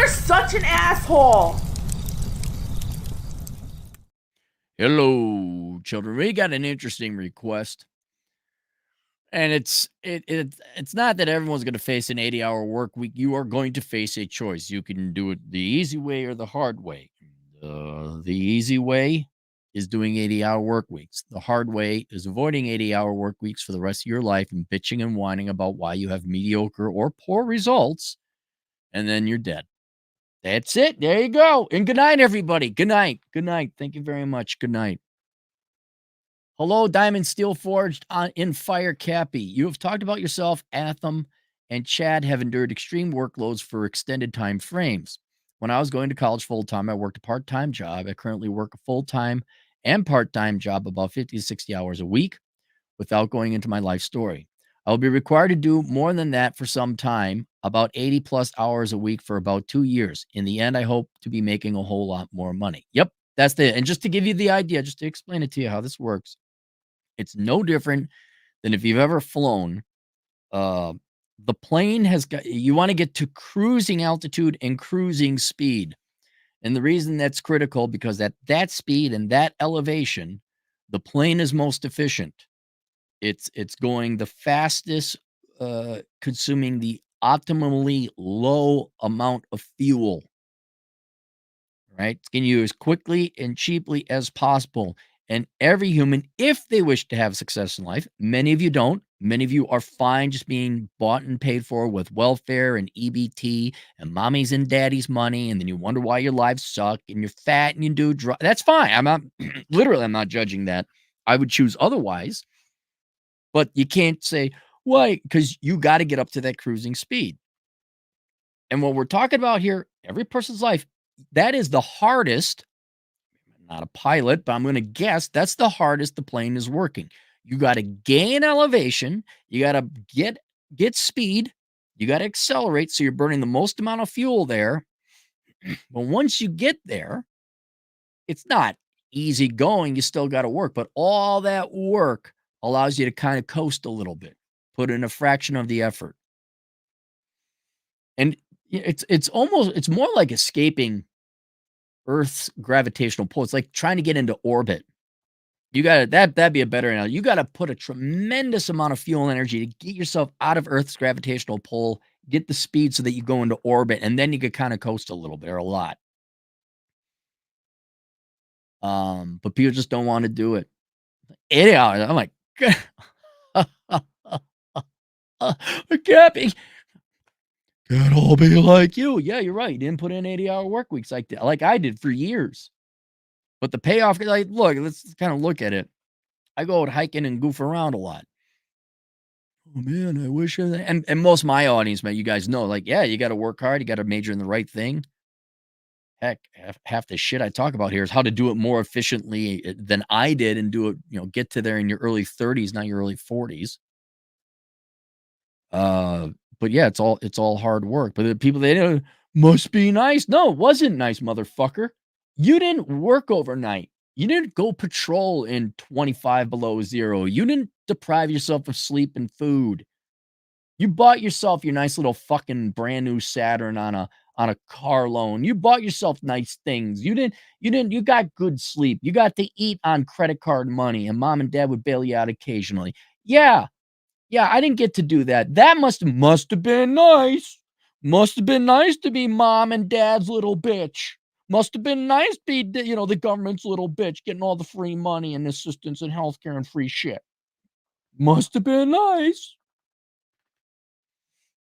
such an asshole. Hello, children. We got an interesting request. And it's not that everyone's going to face an 80-hour work week. You are going to face a choice. You can do it the easy way or the hard way. The easy way is doing 80-hour work weeks. The hard way is avoiding 80-hour work weeks for the rest of your life and bitching and whining about why you have mediocre or poor results, and then you're dead. That's it. There you go. And good night, everybody. Good night. Good night. Thank you very much. Good night. Hello, Diamond Steel Forged in Fire Cappy. You have talked about yourself, Atham, and Chad have endured extreme workloads for extended time frames. When I was going to college full-time, I worked a part-time job. I currently work a full-time and part-time job about 50 to 60 hours a week without going into my life story. I will be required to do more than that for some time, about 80 plus hours a week for about 2 years. In the end, I hope to be making a whole lot more money. Yep, that's and just to give you the idea, just to explain it to you how this works. It's no different than if you've ever flown. The plane has got, you want to get to cruising altitude and cruising speed. And the reason that's critical, because at that speed and that elevation, the plane is most efficient. It's going the fastest, consuming the optimally low amount of fuel. Right? It's going to use quickly and cheaply as possible. And every human, if they wish to have success in life, many of you don't. Many of you are fine just being bought and paid for with welfare and EBT and mommy's and daddy's money. And then you wonder why your lives suck and you're fat and you do drugs. That's fine. I'm not, literally, I'm not judging that. I would choose otherwise. But you can't say, why? Because you got to get up to that cruising speed. And what we're talking about here, every person's life, that is the hardest. Not a pilot, but I'm going to guess that's the hardest the plane is working. You got to gain elevation. You got to get speed. You got to accelerate. So you're burning the most amount of fuel there. But once you get there, it's not easy going. You still got to work. But all that work allows you to kind of coast a little bit, put in a fraction of the effort. And it's more like escaping Earth's gravitational pull. It's like trying to get into orbit. You got to, that'd be a better analogy. You got to put a tremendous amount of fuel and energy to get yourself out of Earth's gravitational pull, get the speed so that you go into orbit, and then you could kind of coast a little bit or a lot. But people just don't want to do it. 8 hours. I'm like, I can't be. Can't all be like you. Yeah, you're right. You didn't put in 80-hour work weeks like I did for years. But the payoff, like, look, let's kind of look at it. I go out hiking and goof around a lot. Oh man, I wish and most of my audience, man, you guys know, like, yeah, you got to work hard. You got to major in the right thing. Heck, half the shit I talk about here is how to do it more efficiently than I did and do it, get to there in your early 30s, not your early 40s. But yeah, it's all hard work. But the people they must be nice. No, it wasn't nice, motherfucker. You didn't work overnight. You didn't go patrol in 25 below zero. You didn't deprive yourself of sleep and food. You bought yourself your nice little fucking brand new Saturn on a car loan. You bought yourself nice things. You got good sleep. You got to eat on credit card money, and mom and dad would bail you out occasionally. Yeah, I didn't get to do that. That must have been nice. Must have been nice to be mom and dad's little bitch. Must have been nice to be, the government's little bitch, getting all the free money and assistance and healthcare and free shit. Must have been nice.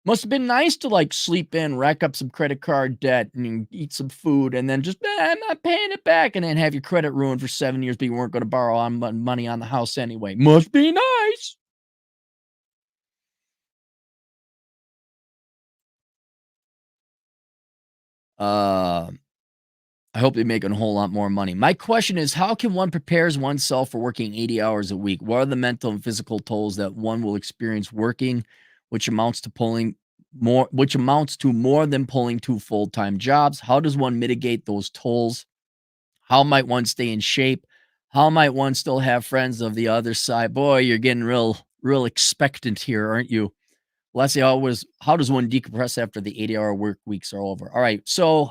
Must have been nice to like sleep in, rack up some credit card debt and eat some food and then just, I'm not paying it back, and then have your credit ruined for 7 years, but you weren't going to borrow money on the house anyway. Must be nice. I hope they make a whole lot more money. My question is, how can one prepare oneself for working 80 hours a week? What are the mental and physical tolls that one will experience working, which amounts to more than pulling 2 full-time jobs? How does one mitigate those tolls? How might one stay in shape? How might one still have friends of the other side? Boy, you're getting real expectant here, aren't you? Let's see how does one decompress after the 80-hour work weeks are over? All right. So,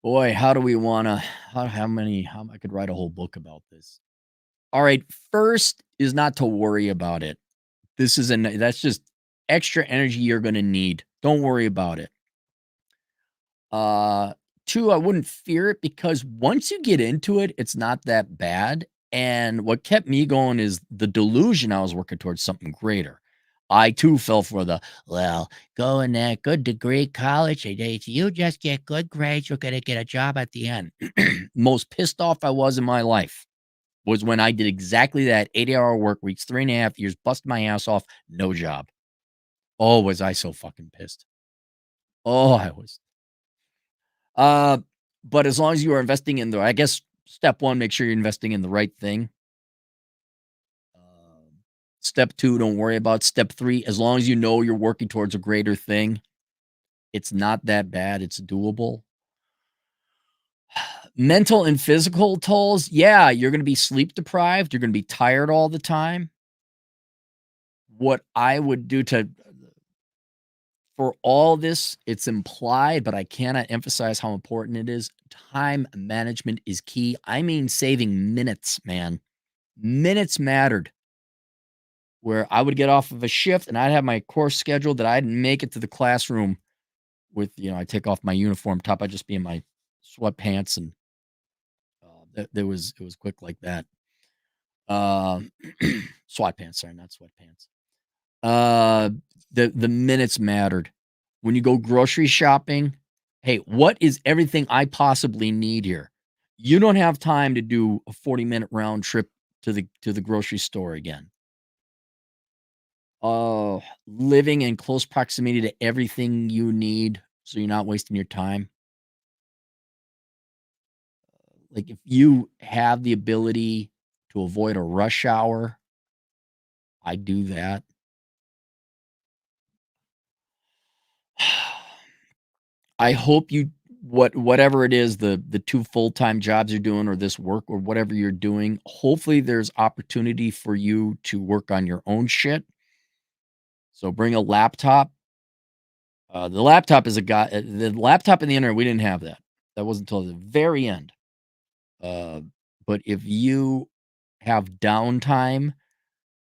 boy, how do we want to, how I could write a whole book about this. All right. First is not to worry about it. That's just extra energy you're going to need. Don't worry about it. Uh, Two, I wouldn't fear it because once you get into it, it's not that bad. And what kept me going is the delusion I was working towards something greater. I too fell for the, well, go in that good degree college, you just get good grades, you're going to get a job at the end. Most pissed off I was in my life was when I did exactly that 80-hour work weeks, 3.5 years, busted my ass off, no job. Oh, was I so fucking pissed. Oh, I was. Uh, but as long as you are investing in I guess step one, make sure you're investing in the right thing. Step two, don't worry about step three. As long as you know you're working towards a greater thing, it's not that bad. It's doable. Mental and physical tolls. Yeah, you're going to be sleep deprived. You're going to be tired all the time. What I would do for all this, it's implied, but I cannot emphasize how important it is. Time management is key. I mean, saving minutes, man. Minutes mattered. Where I would get off of a shift and I'd have my course scheduled that I'd make it to the classroom with, I take off my uniform top. I'd just be in my sweatpants and it was quick like that. Um, sweatpants, sorry, not sweatpants. Uh, the minutes mattered. When you go grocery shopping, hey, what is everything I possibly need here? You don't have time to do a 40-minute round trip to the grocery store again. Living in close proximity to everything you need so you're not wasting your time. Like, if you have the ability to avoid a rush hour, I do that. I hope whatever it is, the 2 full-time jobs you're doing or this work or whatever you're doing, hopefully there's opportunity for you to work on your own shit. So bring a laptop. The laptop is the laptop and the internet, we didn't have that. That wasn't until the very end. Uh, but if you have downtime,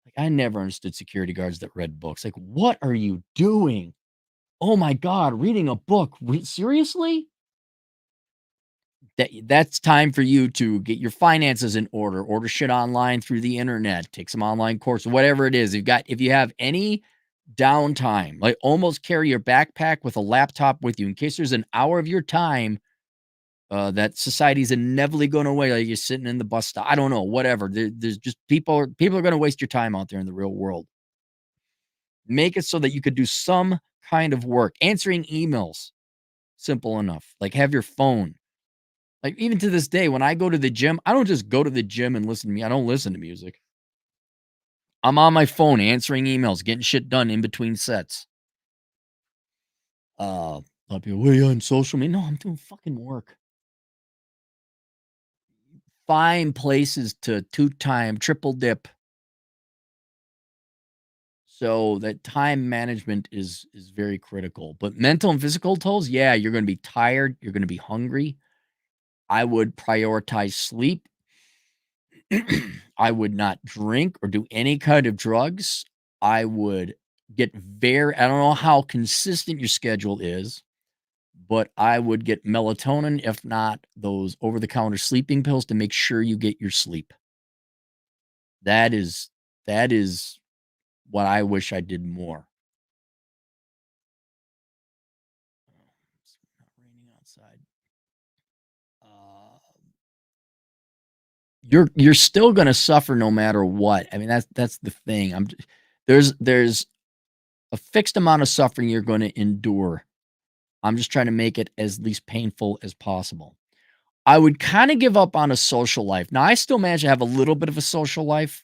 like, I never understood security guards that read books. Like, what are you doing? Oh my God, reading a book. Seriously? That's time for you to get your finances in order shit online through the internet, take some online course, whatever it is. If you have any downtime, like, almost carry your backpack with a laptop with you in case there's an hour of your time that society's inevitably going away. Like, you're sitting in the bus stop. I don't know, whatever. There's just people are going to waste your time out there in the real world. Make it so that you could do some kind of work. Answering emails, simple enough. Like, have your phone. Like, even to this day, when I go to the gym, I don't just go to the gym and listen to me. I don't listen to music. I'm on my phone answering emails, getting shit done in between sets. A lot of people, "Well, you on social media?" No, I'm doing fucking work. Find places to two-time, triple dip. So that time management is very critical. But mental and physical tolls, yeah, you're gonna be tired, you're gonna be hungry. I would prioritize sleep. I would not drink or do any kind of drugs. I would I don't know how consistent your schedule is, but I would get melatonin, if not those over-the-counter sleeping pills to make sure you get your sleep. That is what I wish I did more. Oh, it's not raining outside. Uh, you're still gonna suffer no matter what. I mean, that's the thing. There's a fixed amount of suffering you're gonna endure. I'm just trying to make it as least painful as possible. I would kinda give up on a social life. Now, I still manage to have a little bit of a social life.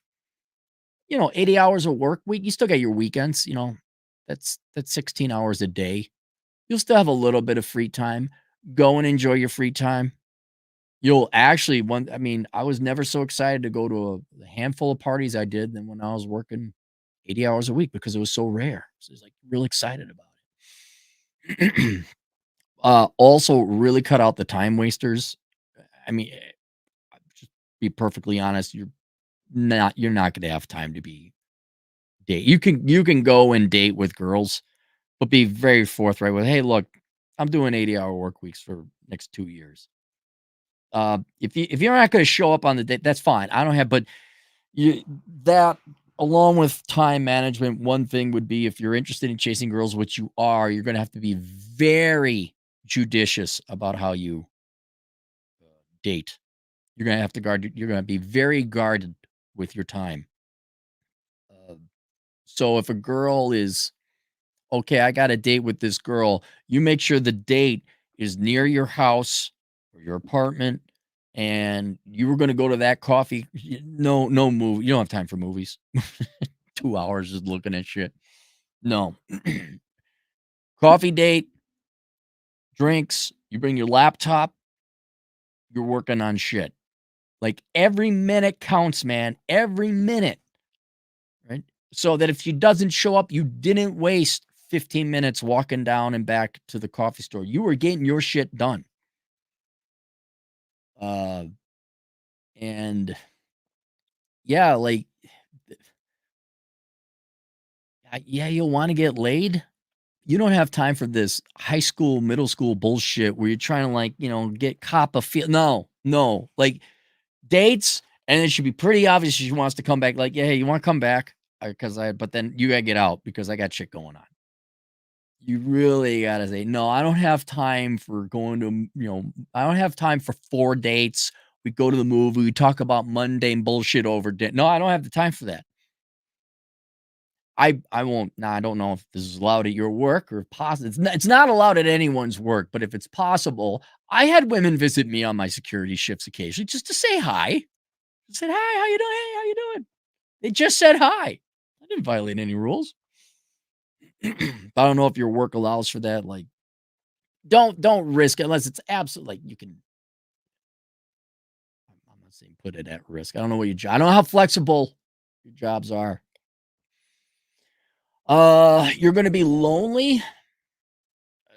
80 hours of work week, you still got your weekends, that's 16 hours a day. You'll still have a little bit of free time. Go and enjoy your free time. You'll actually I mean, I was never so excited to go to a handful of parties I did than when I was working 80 hours a week because it was so rare. So he's like real excited about it. Also really cut out the time wasters. I mean, just be perfectly honest, you're not gonna have time to be date. You can go and date with girls, but be very forthright with, "Hey, look, I'm doing 80-hour work weeks for next 2 years." If you're not gonna show up on the date, that's fine. I don't have but you that along with time management, one thing would be if you're interested in chasing girls, which you are, you're gonna have to be very judicious about how you date. You're gonna be very guarded with your time. Uh, so if a girl is, "Okay, I got a date with this girl," you make sure the date is near your house or your apartment, and you were gonna go to that coffee no movie you don't have time for movies. 2 hours just looking at shit. No. Coffee date, drinks, you bring your laptop, you're working on shit. Like, every minute counts, man, every minute, right? So that if she doesn't show up, you didn't waste 15 minutes walking down and back to the coffee store. You were getting your shit done. Uh, and yeah, like, yeah, you'll wanna get laid. You don't have time for this high school, middle school bullshit where you're trying to, like, get cop a feel no, no. Like, dates, and it should be pretty obvious she wants to come back, like, "Yeah, hey, you wanna come back? Because but then you gotta get out because I got shit going on." You really gotta say, "No, I don't have time for going to, I don't have time for 4 dates. We go to the movie, we talk about mundane bullshit over no, I don't have the time for that." I won't now, I don't know if this is allowed at your work or possible. It's not allowed at anyone's work, but if it's possible, I had women visit me on my security shifts occasionally just to say hi. I said, "Hi, how you doing? Hey, how you doing?" They just said hi. I didn't violate any rules. I don't know if your work allows for that, like, don't risk it unless it's absolute like, you can I'm not saying put it at risk. I don't know what I don't know how flexible your jobs are. You're gonna be lonely.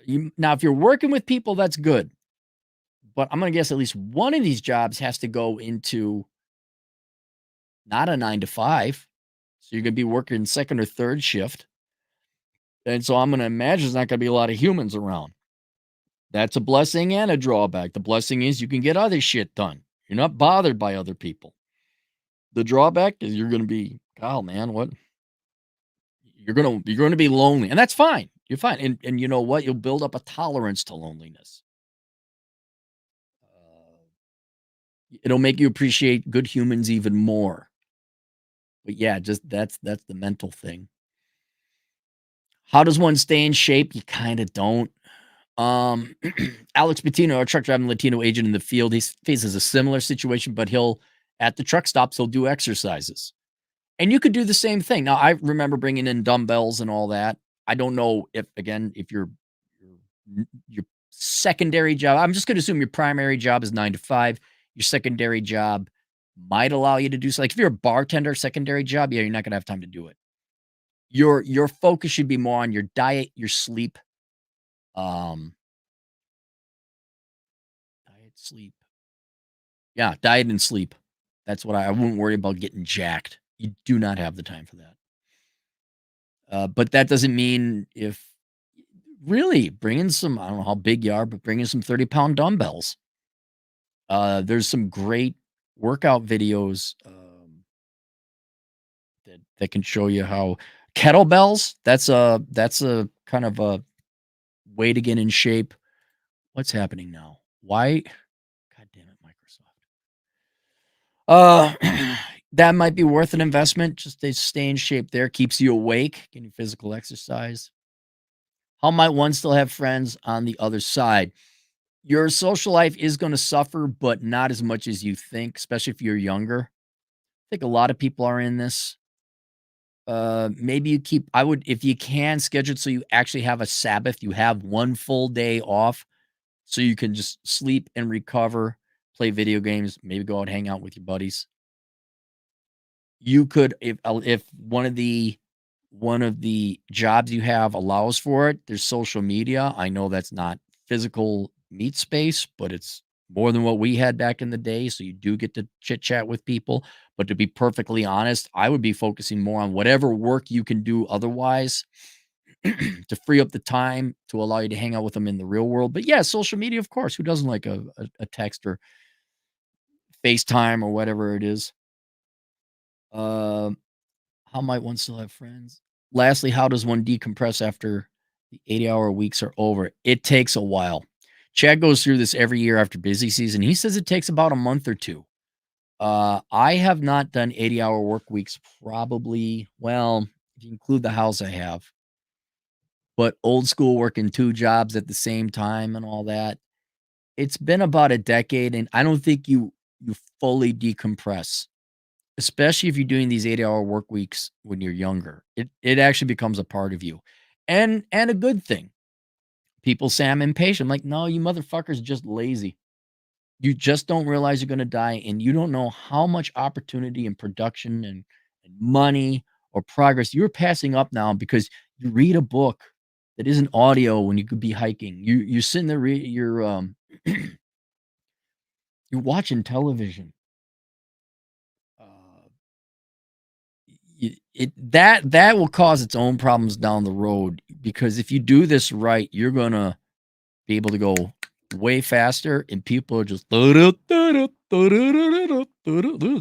You now, if you're working with people, that's good, but I'm gonna guess at least one of these jobs has to go into not a 9 to 5, so you're gonna be working second or third shift, and so I'm gonna imagine there's not gonna be a lot of humans around. That's a blessing and a drawback. The blessing is you can get other shit done. You're not bothered by other people. The drawback is you're gonna be, "Oh, man, what?" You're gonna be lonely, and that's fine. You're fine, and you know what? You'll build up a tolerance to loneliness. It'll make you appreciate good humans even more. But yeah, just that's the mental thing. How does one stay in shape? You kinda don't. Um, Alex Patino, a truck driving Latino agent in the field, he faces a similar situation, but he'll at the truck stops, he'll do exercises. And you could do the same thing. Now, I remember bringing in dumbbells and all that. I don't know if, again, if your secondary job, I'm just going to assume your primary job is 9 to 5. Your secondary job might allow you to do so. Like if you're a bartender, secondary job, yeah, you're not going to have time to do it. Your focus should be more on your diet, your sleep, um, diet, sleep. Yeah, diet and sleep. That's what I wouldn't worry about getting jacked. You do not have the time for that. But that doesn't mean if really bring in some, I don't know how big you are, but bring in some 30-pound dumbbells. There's some great workout videos that can show you how kettlebells. That's a kind of a way to get in shape. What's happening now? Why? God damn it, Microsoft. That might be worth an investment. Just to stay in shape there keeps you awake, getting physical exercise. How might one still have friends on the other side? Your social life is going to suffer, but not as much as you think, especially if you're younger. I think a lot of people are in this. Maybe you keep, I would, if you can, schedule it so you actually have a Sabbath. You have one full day off so you can just sleep and recover, play video games, maybe go out, hang out with your buddies. You could, if one of the one of the jobs you have allows for it. There's social media. I know that's not physical meet space, but it's more than what we had back in the day. So you do get to chit chat with people. But to be perfectly honest, I would be focusing more on whatever work you can do otherwise to free up the time to allow you to hang out with them in the real world. But yeah, social media, of course, who doesn't like a text or FaceTime or whatever it is? Um, how might one still have friends? Lastly, how does one decompress after the 80-hour weeks are over? It takes a while. Chad goes through this every year after busy season. He says it takes about a month or two. I have not done 80-hour work weeks probably, well, if you include the house I have, but old school working 2 jobs at the same time and all that. It's been about a decade, and I don't think you fully decompress, especially if you're doing these 80-hour work weeks when you're younger. It actually becomes a part of you, and a good thing. People say I'm impatient. I'm like, "No, you motherfuckers just lazy. You just don't realize you're gonna die, and you don't know how much opportunity and production and money or progress you're passing up now because you read a book that isn't audio when you could be hiking. You're sitting there you're you're watching television. Uh, that will cause its own problems down the road because if you do this right, you're gonna be able to go way faster, and people are just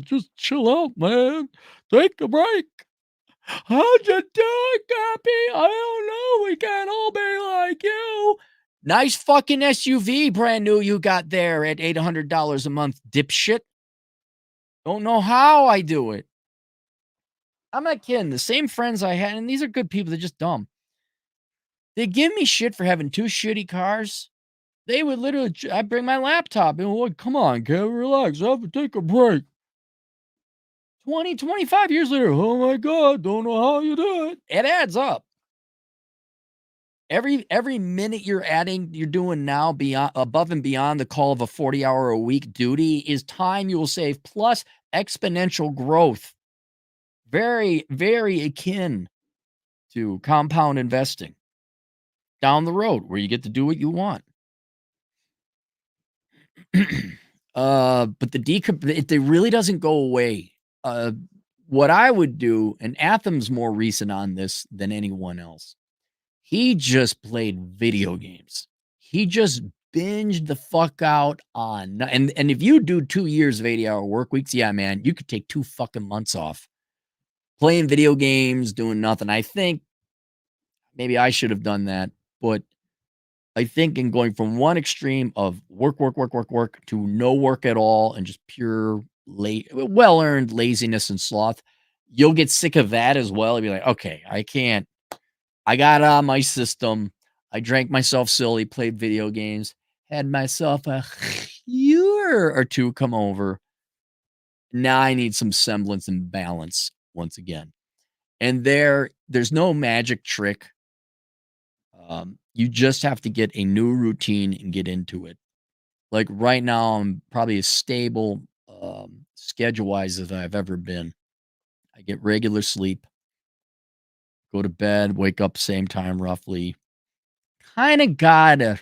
just chill out, man. Take a break. How'd you do it, Cappy? I don't know. We can't all be like you. Nice fucking SUV, brand new you got there at $800 a month, dipshit. Don't know how I do it. I'm not kidding. The same friends I had, and these are good people, they're just dumb. They give me shit for having 2 shitty cars. They would literally I bring my laptop and like, "Come on, Kevin, relax. Have to take a break." 20, 25 years later, "Oh my god, don't know how you do it." It adds up. Every minute you're doing now beyond above and beyond the call of a 40-hour a week duty is time you will save plus exponential growth. Very, very akin to compound investing down the road where you get to do what you want. But the it really doesn't go away. Uh, what I would do, and Athem's more recent on this than anyone else. He just played video games. He just binged the fuck out on and if you do 2 years of 80-hour work weeks, yeah, man, you could take 2 fucking months off playing video games, doing nothing. I think maybe I should have done that, but I think in going from one extreme of work, work, work, work, work to no work at all and just pure well-earned laziness and sloth, you'll get sick of that as well. You'll be like, okay, I can't. I got on my system. I drank myself silly, played video games, had myself a year or two come over. Now I need some semblance and balance once again. And there's no magic trick. You just have to get a new routine and get into it. Like right now, I'm probably as stable schedule wise as I've ever been. I get regular sleep, go to bed, wake up same time roughly. Kind of got a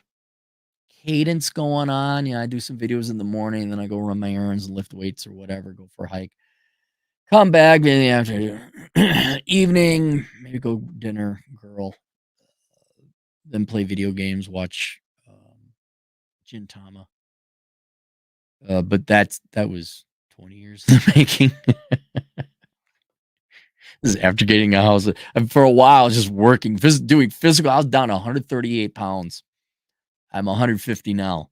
cadence going on. I do some videos in the morning, then I go run my errands and lift weights or whatever, go for a hike. Come back in the afternoon, evening, maybe go dinner, girl, then play video games, watch Gintama. But that was 20 years in the making. This is after getting a house. For a while, I was just working, doing physical. I was down to 138 pounds. I'm 150 now,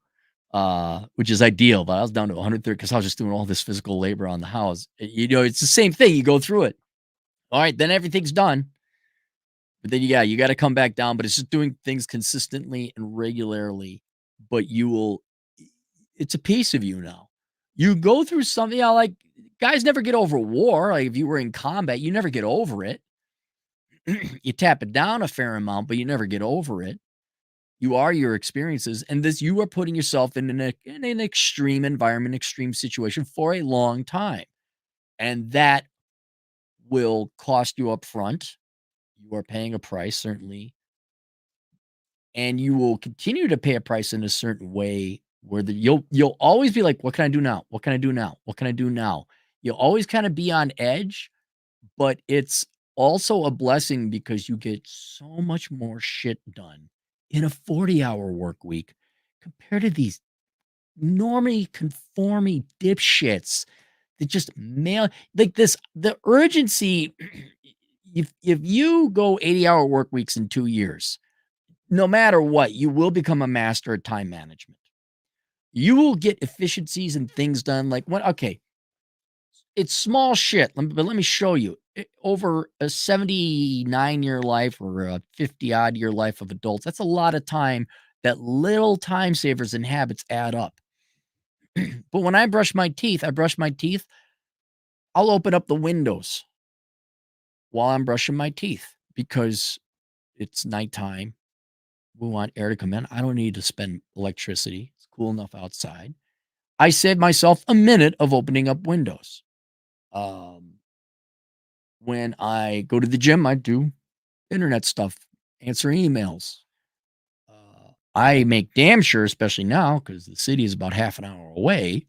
which is ideal. But I was down to 130 because I was just doing all this physical labor on the house. It's the same thing. You go through it. All right, then everything's done. But then, yeah, you got to come back down. But it's just doing things consistently and regularly. But it's a piece of you now. You go through something, like guys never get over war. Like if you were in combat, you never get over it. You tap it down a fair amount, but you never get over it. You are your experiences, and you are putting yourself in an extreme environment, extreme situation for a long time, and that will cost you up front. You are paying a price, certainly, and you will continue to pay a price in a certain way where you'll always be like, "What can I do now? What can I do now? What can I do now?" You'll always kinda be on edge, but it's also a blessing because you get so much more shit done in a 40-hour work week compared to these normie conforming dipshits that just mail like this the urgency if you go 80-hour work weeks in 2 years, no matter what, you will become a master at time management. You will get efficiencies and things done like what okay, it's small shit, but let me show you. Over a 79-year life or a 50-odd year life of adults, that's a lot of time that little time savers and habits add up. But when I brush my teeth, I'll open up the windows while I'm brushing my teeth because it's nighttime. We want air to come in. I don't need to spend electricity. It's cool enough outside. I save myself a minute of opening up windows. Um, when I go to the gym, I do internet stuff, answer emails. I make damn sure, especially now, because the city is about half an hour away,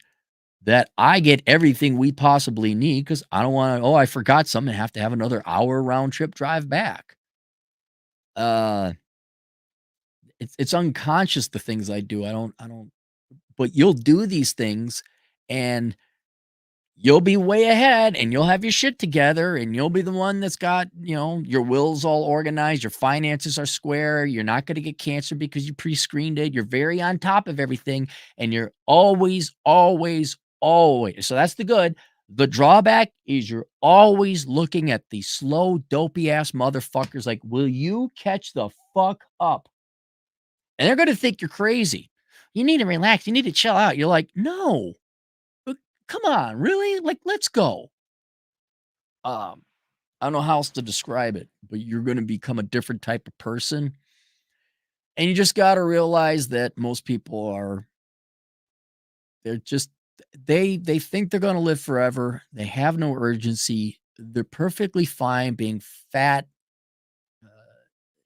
that I get everything we possibly need because I don't want to, oh, I forgot something and have to have another hour round trip drive back. Uh, it's unconscious the things I do. I don't but you'll do these things and you'll be way ahead and you'll have your shit together and you'll be the one that's got, your wills all organized, your finances are square, you're not going to get cancer because you pre-screened it. You're very on top of everything and you're always always always. So that's the good. The drawback is you're always looking at these slow dopey ass motherfuckers like, "Will you catch the fuck up?" And they're going to think you're crazy. You need to relax, you need to chill out. You're like, "No. But come on, really? Like, let's go." Um, I don't know how else to describe it, but you're gonna become a different type of person, and you just gotta realize that most people are they're just they think they're gonna live forever. They have no urgency. They're perfectly fine being fat, uh,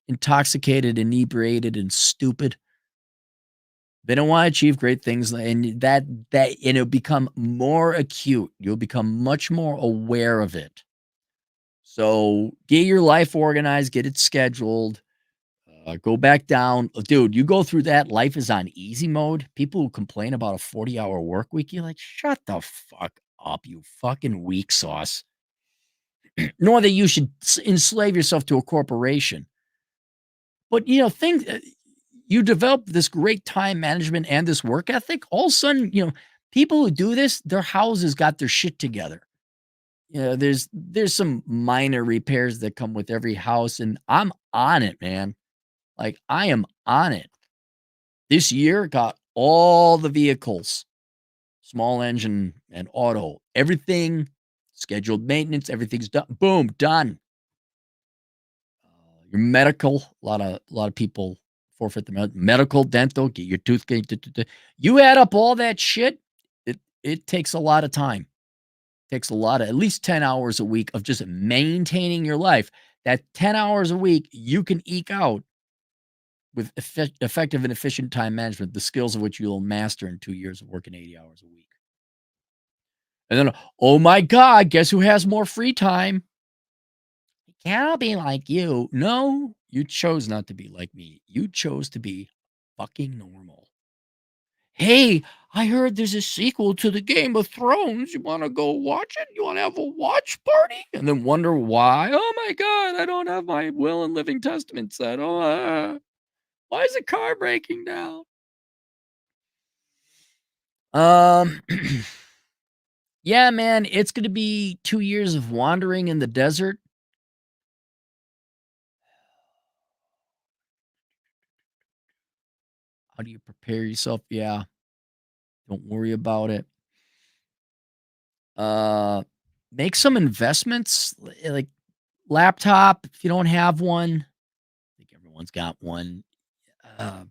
intoxicated, inebriated, and stupid. They don't wanna achieve great things, and and it'll become more acute. You'll become much more aware of it. So get your life organized, get it scheduled, go back down. Dude, you go through that, life is on easy mode. People who complain about a 40-hour work week, you're like, shut the fuck up, you fucking weak sauce. Nor that you should enslave yourself to a corporation. But, things, you develop this great time management and this work ethic. All of a sudden, people who do this, their houses got their shit together. There's some minor repairs that come with every house, and I'm on it, man. Like, I am on it. This year got all the vehicles, small engine and auto, everything, scheduled maintenance, everything's done. Boom, done. Your medical, a lot of people forfeit the medical, dental, get your tooth. You add up all that shit, it takes a lot of time. Takes a lot of at least 10 hours a week of just maintaining your life. That 10 hours a week you can eke out with effective and efficient time management, the skills of which you'll master in 2 years of working 80 hours a week. And then, oh my God, guess who has more free time? It can't be like you. No, you chose not to be like me. You chose to be fucking normal. Hey, I heard there's a sequel to the Game of Thrones. You want to go watch it? You want to have a watch party? And then wonder why? Oh my God, I don't have my will and living testament set. Oh, why is the car breaking down? Um, yeah, man, it's going to be 2 years of wandering in the desert. How do you prepare yourself? Yeah, don't worry about it. Uh, make some investments, like laptop if you don't have one. I think everyone's got one. I'm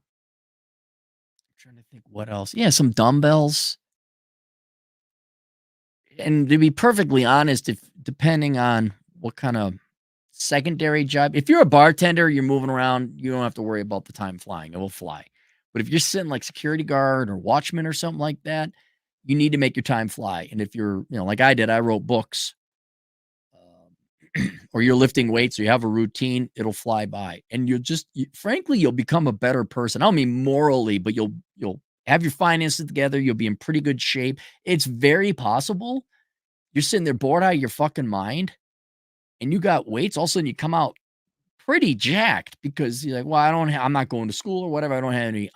trying to think what else. Yeah, some dumbbells. And to be perfectly honest, if depending on what kind of secondary job. If you're a bartender, you're moving around, you don't have to worry about the time flying. It will fly. But if you're sitting like security guard or watchman or something like that, you need to make your time fly. And if you're, like I did, I wrote books, or you're lifting weights, or you have a routine, it'll fly by. And frankly, you'll become a better person. I don't mean morally, but you'll have your finances together. You'll be in pretty good shape. It's very possible. You're sitting there bored out of your fucking mind and you got weights. All of a sudden you come out pretty jacked because you're like, well, I'm not going to school or whatever. I don't have any,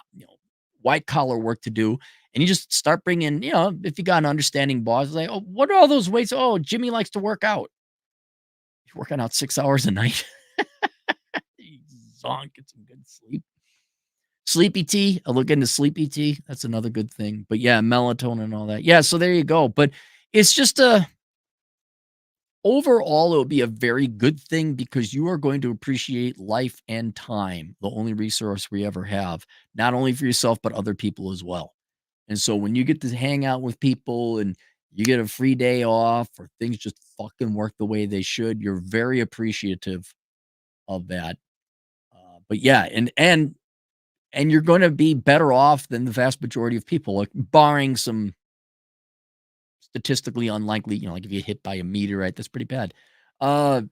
white collar work to do. And you just start bringing, if you got an understanding boss, like, oh, what are all those weights? Oh, Jimmy likes to work out. You're working out 6 hours a night. Zonk, get some good sleep. Sleepy tea. I look into sleepy tea. That's another good thing. But yeah, melatonin and all that. Yeah, so there you go. But it's just overall, it'll be a very good thing because you are going to appreciate life and time, the only resource we ever have, not only for yourself, but other people as well. And so when you get to hang out with people and you get a free day off or things just fucking work the way they should, you're very appreciative of that. But yeah, and you're going to be better off than the vast majority of people, like barring some statistically unlikely, like if you hit by a meteorite, that's pretty bad. But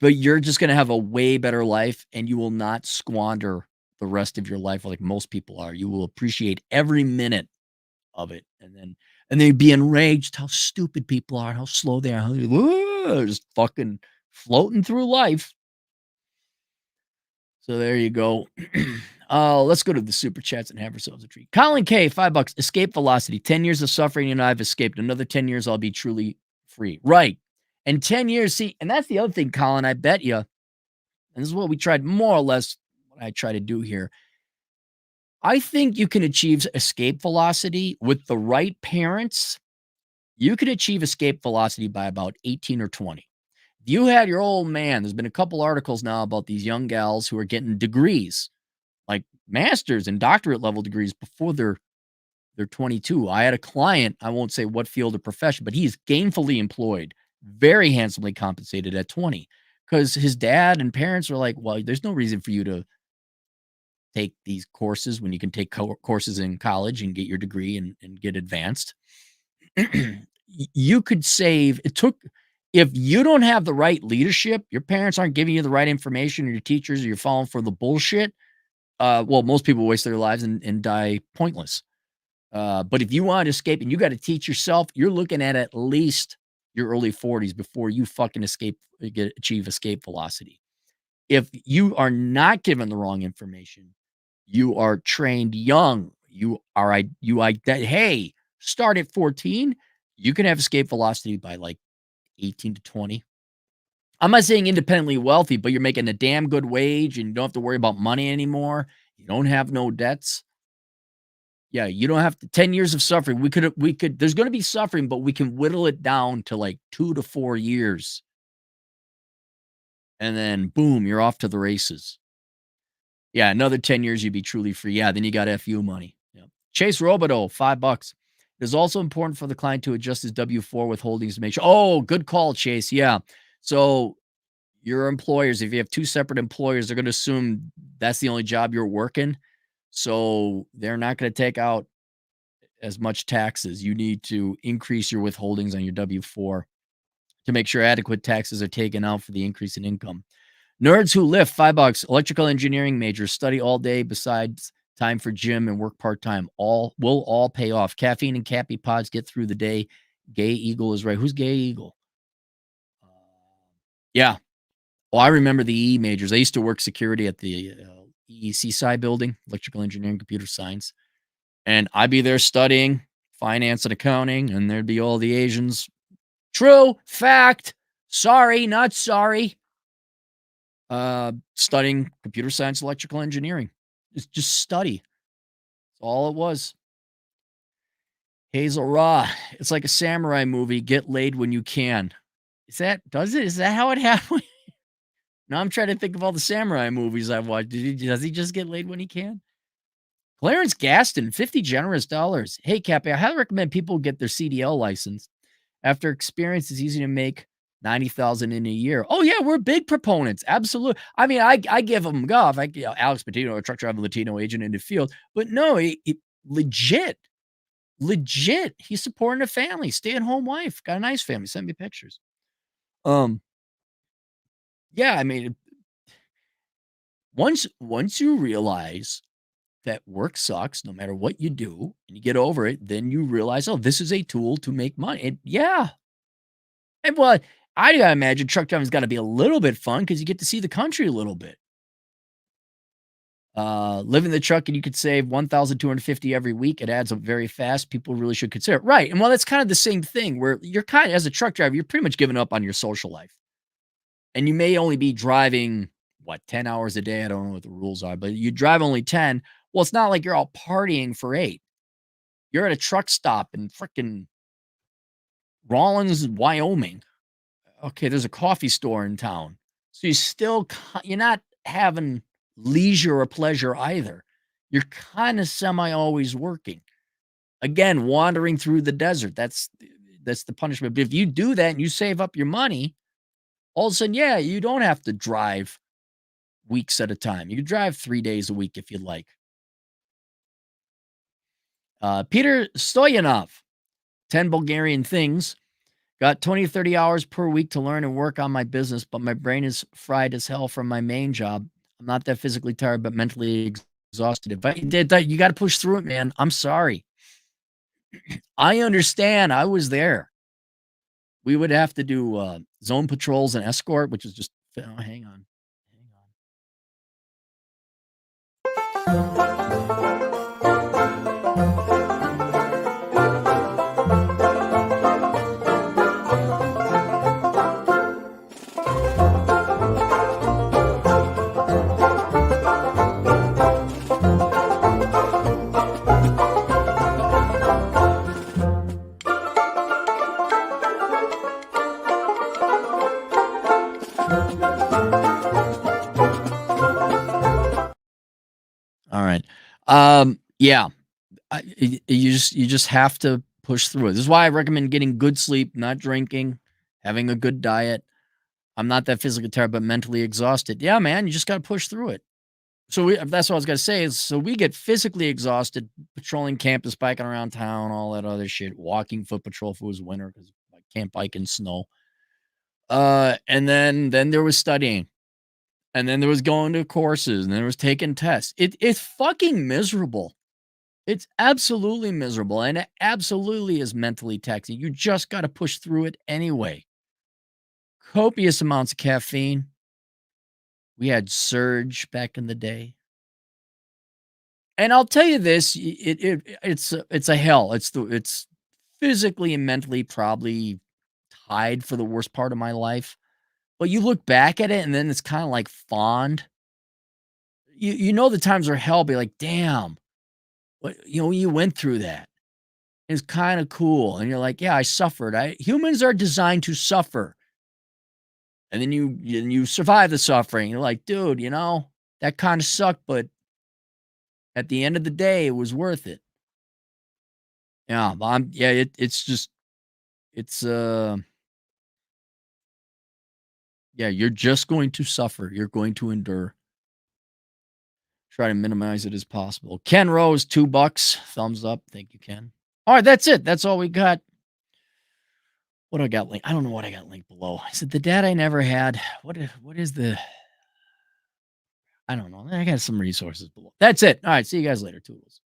you're just going to have a way better life and you will not squander the rest of your life like most people are. You will appreciate every minute of it. And they'd be enraged how stupid people are, how slow they are, how they're just fucking floating through life. So there you go. Let's go to the super chats and have ourselves a treat. Colin K, $5. Escape velocity. 10 years of suffering and I've escaped. Another 10 years, I'll be truly free. Right. And 10 years, see, and that's the other thing, Colin, I bet you, and this is what we tried more or less what I try to do here. I think you can achieve escape velocity with the right parents. You could achieve escape velocity by about 18 or 20. If you had your old man, there's been a couple articles now about these young gals who are getting degrees, like master's and doctorate level degrees before they're 22. I had a client, I won't say what field or profession, but he's gainfully employed, very handsomely compensated at 20 because his dad and parents were like, well, there's no reason for you to take these courses when you can take courses in college and get your degree and get advanced. You could save, if you don't have the right leadership, your parents aren't giving you the right information, or your teachers, or you're falling for the bullshit. Well, most people waste their lives and die pointless. But if you want to escape and you got to teach yourself, you're looking at least your early 40s before you fucking achieve escape velocity. If you are not given the wrong information, you are trained young. Hey, start at 14. You can have escape velocity by like 18 to 20. I'm not saying independently wealthy, but you're making a damn good wage and you don't have to worry about money anymore. You don't have no debts. Yeah, you don't have to 10 years of suffering. We could, there's going to be suffering, but we can whittle it down to like 2 to 4 years. And then boom, you're off to the races. Yeah, another 10 years, you'd be truly free. Yeah, then you got FU money. Yeah. Chase Roboto, $5. It is also important for the client to adjust his W-4 withholdings to make sure. Oh, good call, Chase. Yeah. So your employers, if you have two separate employers, they're going to assume that's the only job you're working. So they're not going to take out as much taxes. You need to increase your withholdings on your W-4 to make sure adequate taxes are taken out for the increase in income. Nerds who lift, $5. Electrical engineering majors study all day besides time for gym and work part-time. Will all pay off. Caffeine and cappy pods get through the day. Gay Eagle is right. Who's Gay Eagle? Yeah. Well, I remember the E majors. I used to work security at the EECSI building, electrical engineering, computer science. And I'd be there studying finance and accounting, and there'd be all the Asians. True, fact, sorry, not sorry. Studying computer science, electrical engineering. It's just study. That's all it was. Hazel Raw. It's like a samurai movie. Get laid when you can. Is that how it happened? Now I'm trying to think of all the samurai movies I've watched. Does he just get laid when he can? Clarence Gaston, $50 generous dollars. Hey, Cappy, I highly recommend people get their CDL license. After experience, it's easy to make 90,000 in a year. Oh yeah, we're big proponents. Absolutely. I mean, I give them guff. Alex Patino, a truck driver Latino agent in the field, but no, legit, legit. He's supporting a family, stay at home wife, got a nice family. Send me pictures. Um, yeah, I mean, once you realize that work sucks no matter what you do, and you get over it, then you realize, oh, this is a tool to make money. And yeah, and well, I gotta imagine truck driving's got to be a little bit fun because you get to see the country a little bit. Live in the truck and you could save 1,250 every week. It adds up very fast. People really should consider it. Right. And well, that's kind of the same thing where you're kind of, as a truck driver, you're pretty much giving up on your social life. And you may only be driving, what, 10 hours a day? I don't know what the rules are, but you drive only 10. Well, it's not like you're all partying for 8. You're at a truck stop in frickin' Rawlins, Wyoming. Okay, there's a coffee store in town. So you're not having leisure or pleasure either. You're kind of semi always working. Again, wandering through the desert. That's the punishment. But if you do that and you save up your money, all of a sudden, yeah, you don't have to drive weeks at a time. You can drive 3 days a week if you'd like. Peter Stoyanov, 10 Bulgarian things. Got 20 to 30 hours per week to learn and work on my business, but my brain is fried as hell from my main job. I'm not that physically tired, but mentally exhausted. If I did that, you got to push through it, man. I'm sorry. I understand. I was there. We would have to do zone patrols and escort, which is just, oh, hang on. All right. Yeah. You just have to push through it. This is why I recommend getting good sleep, not drinking, having a good diet. I'm not that physically tired, but mentally exhausted. Yeah, man, you just got to push through it. So that's what I was gonna say is so we get physically exhausted patrolling campus, biking around town, all that other shit, walking foot patrol if it was winter because I can't bike in snow. And then there was studying. And then there was going to courses, and then there was taking tests. It's fucking miserable. It's absolutely miserable, and it absolutely is mentally taxing. You just gotta push through it anyway. Copious amounts of caffeine. We had Surge back in the day. And I'll tell you this, it's a hell. It's physically and mentally probably tied for the worst part of my life. But you look back at it, and then it's kinda like fond. You know the times are hell, be like, "Damn, what you went through that. It's kinda cool." And you're like, "Yeah, I suffered." Humans are designed to suffer. And then you survive the suffering. You're like, "Dude, that kinda sucked, but at the end of the day, it was worth it." Yeah, yeah, it's just it's, yeah, you're just going to suffer. You're going to endure. Try to minimize it as possible. Ken Rose, $2. Thumbs up. Thank you, Ken. All right, that's it. That's all we got. What do I got linked? I don't know what I got linked below. I said the dad I never had. What is the? I don't know. I got some resources below. That's it. All right. See you guys later. Toodles.